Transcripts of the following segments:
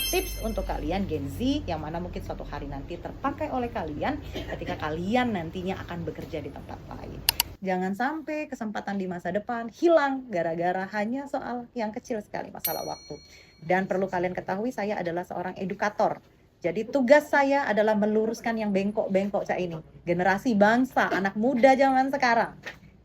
tips untuk kalian Gen Z yang mana mungkin suatu hari nanti terpakai oleh kalian ketika kalian nantinya akan bekerja di tempat lain. Jangan sampai kesempatan di masa depan hilang gara-gara hanya soal yang kecil sekali, masalah waktu. Dan perlu kalian ketahui, saya adalah seorang edukator. Jadi tugas saya adalah meluruskan yang bengkok-bengkok cak ini. Generasi bangsa, anak muda zaman sekarang.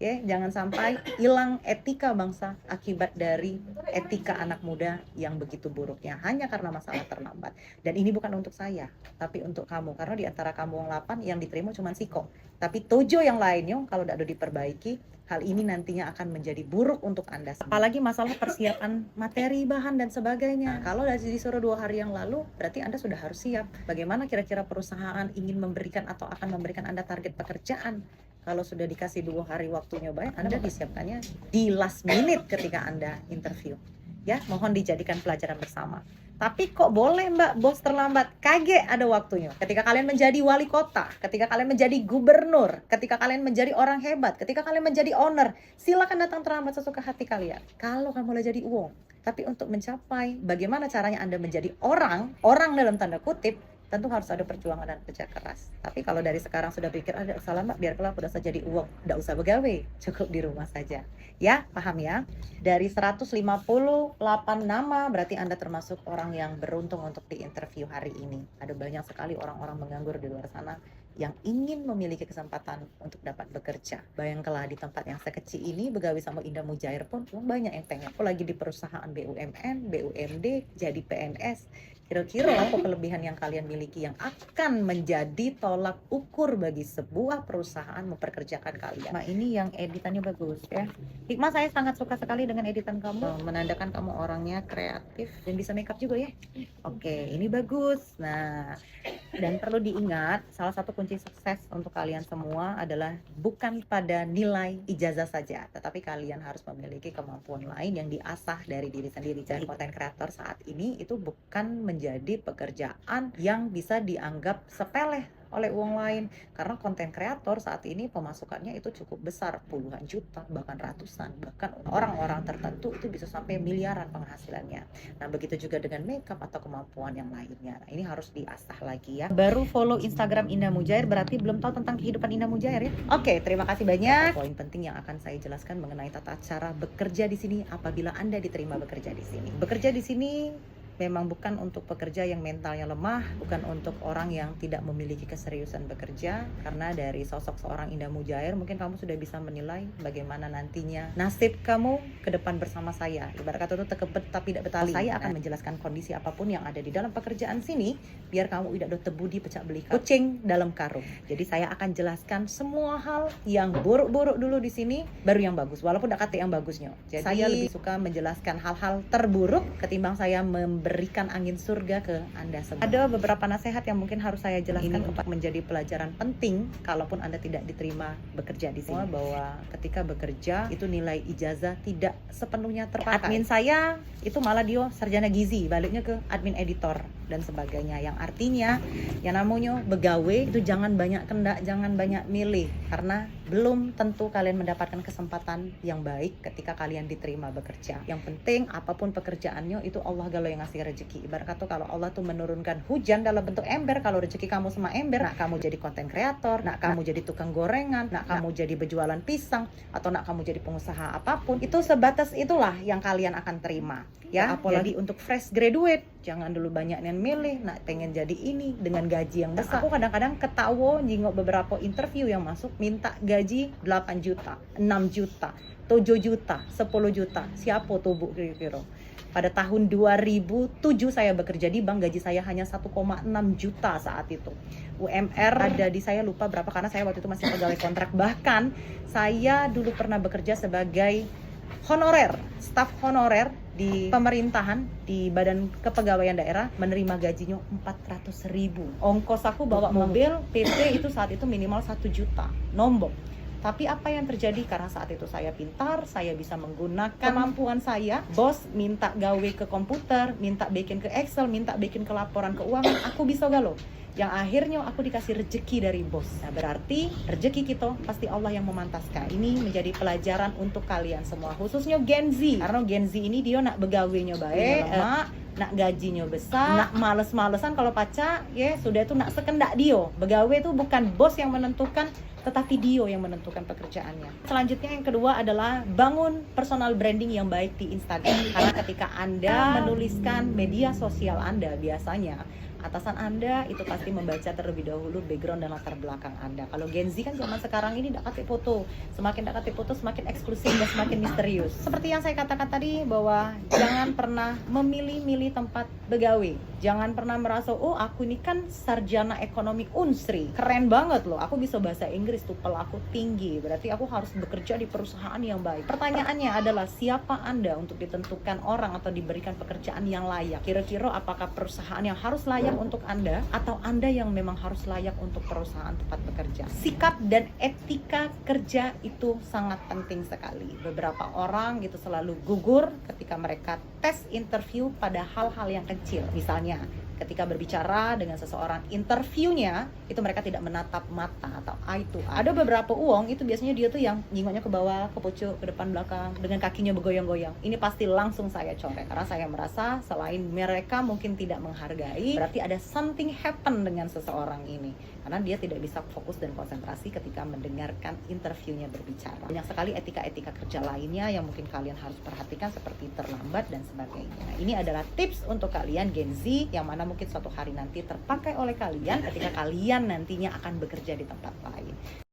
Ya, jangan sampai hilang etika bangsa akibat dari etika anak muda yang begitu buruknya hanya karena masalah terlambat. Dan ini bukan untuk saya, tapi untuk kamu. Karena di antara kamu yang 8 yang diterima cuma Siko. Tapi Tojo yang lainnya kalau tidak ada diperbaiki, hal ini nantinya akan menjadi buruk untuk Anda. Apalagi masalah persiapan materi, bahan, dan sebagainya. Kalau dari disuruh 2 hari yang lalu, berarti Anda sudah harus siap. Bagaimana kira-kira perusahaan ingin memberikan atau akan memberikan Anda target pekerjaan? Kalau sudah dikasih 2 hari waktunya baik, Anda disiapkannya di last minute ketika Anda interview. Ya, mohon dijadikan pelajaran bersama. Tapi kok boleh Mbak bos terlambat? Kaget ada waktunya. Ketika kalian menjadi wali kota, ketika kalian menjadi gubernur, ketika kalian menjadi orang hebat, ketika kalian menjadi owner, silakan datang terlambat sesuka hati kalian. Kalau kamu mulai jadi uang. Tapi untuk mencapai bagaimana caranya Anda menjadi orang dalam tanda kutip, tentu harus ada perjuangan dan kerja keras. Tapi kalau dari sekarang sudah pikir, ada salah Mbak, biar kelak udah saja jadi uang, tidak usah begawe, cukup di rumah saja. Ya, paham ya? Dari 158 nama, berarti Anda termasuk orang yang beruntung untuk di interview hari ini. Ada banyak sekali orang-orang menganggur di luar sana yang ingin memiliki kesempatan untuk dapat bekerja. Bayangkanlah di tempat yang sekecil ini, begawi sama Indah Mujair pun banyak yang pengen. Apalagi di perusahaan BUMN, BUMD, jadi PNS. Kira-kira apa kelebihan yang kalian miliki yang akan menjadi tolak ukur bagi sebuah perusahaan memperkerjakan kalian. Nah, ini yang editannya bagus ya. Hikmah, saya sangat suka sekali dengan editan kamu. Menandakan kamu orangnya kreatif dan bisa makeup juga ya. Oke, ini bagus. Nah, dan perlu diingat, salah satu kunci sukses untuk kalian semua adalah bukan pada nilai ijazah saja, tetapi kalian harus memiliki kemampuan lain yang diasah dari diri sendiri. Jadi konten kreator saat ini itu bukan menjadi pekerjaan yang bisa dianggap sepele oleh uang lain, karena konten kreator saat ini pemasukannya itu cukup besar, puluhan juta, bahkan ratusan, bahkan orang-orang tertentu itu bisa sampai miliaran penghasilannya. Nah, begitu juga dengan makeup atau kemampuan yang lainnya. Nah, ini harus diasah lagi ya. Baru follow Instagram Indah Mujair berarti belum tahu tentang kehidupan Indah Mujair ya. Oke, terima kasih banyak. Poin penting yang akan saya jelaskan mengenai tata cara bekerja di sini apabila Anda diterima bekerja di sini. Bekerja di sini memang bukan untuk pekerja yang mentalnya lemah, bukan untuk orang yang tidak memiliki keseriusan bekerja. Karena dari sosok seorang Indah Mujair, mungkin kamu sudah bisa menilai bagaimana nantinya nasib kamu ke depan bersama saya. Ibarat kata itu tekebet tapi tidak betali. Saya akan menjelaskan kondisi apapun yang ada di dalam pekerjaan sini, biar kamu tidak tebudi pecah beli kucing dalam karung. Jadi saya akan jelaskan semua hal yang buruk-buruk dulu di sini, baru yang bagus, walaupun tidak kata yang bagusnya. Jadi saya lebih suka menjelaskan hal-hal terburuk ketimbang saya memberikan angin surga ke Anda semua. Ada beberapa nasihat yang mungkin harus saya jelaskan untuk menjadi pelajaran penting kalaupun Anda tidak diterima bekerja di sini. Bahwa ketika bekerja itu nilai ijazah tidak sepenuhnya terpakai. Admin saya itu malah dia sarjana gizi, baliknya ke admin editor dan sebagainya, yang artinya yang namanya begawe itu jangan banyak kendak, jangan banyak milih, karena belum tentu kalian mendapatkan kesempatan yang baik ketika kalian diterima bekerja. Yang penting apapun pekerjaannya itu Allah galau yang ngasih rezeki. Ibarat kata kalau Allah tuh menurunkan hujan dalam bentuk ember, kalau rezeki kamu sama ember, nak kamu jadi konten kreator, nak kamu jadi tukang gorengan, nak kamu jadi berjualan pisang, atau nak kamu jadi pengusaha apapun, itu sebatas itulah yang kalian akan terima. Ya, apalagi untuk fresh graduate, jangan dulu banyak yang milih, nak pengen jadi ini dengan gaji yang besar. Aku kadang-kadang ketawa jingok beberapa interview yang masuk minta gaji 8 juta, 6 juta, 7 juta, 10 juta. Siapa tuh Bu kira-kira? Pada tahun 2007 saya bekerja di bank, gaji saya hanya 1,6 juta saat itu. UMR ada di saya lupa berapa, karena saya waktu itu masih pegawai kontrak. Bahkan saya dulu pernah bekerja sebagai honorer, staf honorer di pemerintahan, di badan kepegawaian daerah, menerima gajinya 400.000. Ongkos aku bawa mobil PP itu saat itu minimal 1 juta nombok. Tapi apa yang terjadi, karena saat itu saya pintar, saya bisa menggunakan kemampuan saya. Bos minta gawe ke komputer, minta bikin ke Excel, minta bikin ke laporan keuangan, aku bisa galau. Yang akhirnya aku dikasih rezeki dari bos. Nah, berarti rezeki kita pasti Allah yang memantaskan. Ini menjadi pelajaran untuk kalian semua, khususnya Gen Z. Karena Gen Z ini dia nak begawenya baik, nak gajinya besar, nak males-malesan kalau pacar, ya sudah itu nak sekendak dia. Begawe itu bukan bos yang menentukan, tetapi dia yang menentukan pekerjaannya. Selanjutnya yang kedua adalah bangun personal branding yang baik di Instagram. Karena ketika Anda menuliskan media sosial Anda, biasanya atasan Anda itu pasti membaca terlebih dahulu background dan latar belakang Anda. Kalau Gen Z kan zaman sekarang ini tidak pakai foto. Semakin tidak pakai foto, semakin eksklusif dan semakin misterius. Seperti yang saya katakan tadi, bahwa jangan pernah memilih-milih tempat begawe. Jangan pernah merasa, oh aku ini kan sarjana ekonomi Unsri. Keren banget loh, aku bisa bahasa Inggris, TOEFL aku tinggi. Berarti aku harus bekerja di perusahaan yang baik. Pertanyaannya adalah, siapa Anda untuk ditentukan orang atau diberikan pekerjaan yang layak? Kira-kira apakah perusahaan yang harus layak untuk Anda, atau Anda yang memang harus layak untuk perusahaan tempat bekerja? Sikap dan etika kerja itu sangat penting sekali. Beberapa orang gitu selalu gugur ketika mereka tes interview pada hal-hal yang kecil. Misalnya ketika berbicara dengan seseorang, interviewnya itu mereka tidak menatap mata atau eye to eye. Ada beberapa uang itu biasanya dia tuh yang nyingoknya ke bawah, ke pucuk, ke depan belakang, dengan kakinya bergoyang-goyang. Ini pasti langsung saya coret, karena saya merasa selain mereka mungkin tidak menghargai, berarti ada something happen dengan seseorang ini, karena dia tidak bisa fokus dan konsentrasi ketika mendengarkan interviewnya berbicara. Banyak sekali etika-etika kerja lainnya yang mungkin kalian harus perhatikan, seperti terlambat dan sebagainya. Nah, ini adalah tips untuk kalian Gen Z, yang mana mungkin suatu hari nanti terpakai oleh kalian ketika kalian nantinya akan bekerja di tempat lain.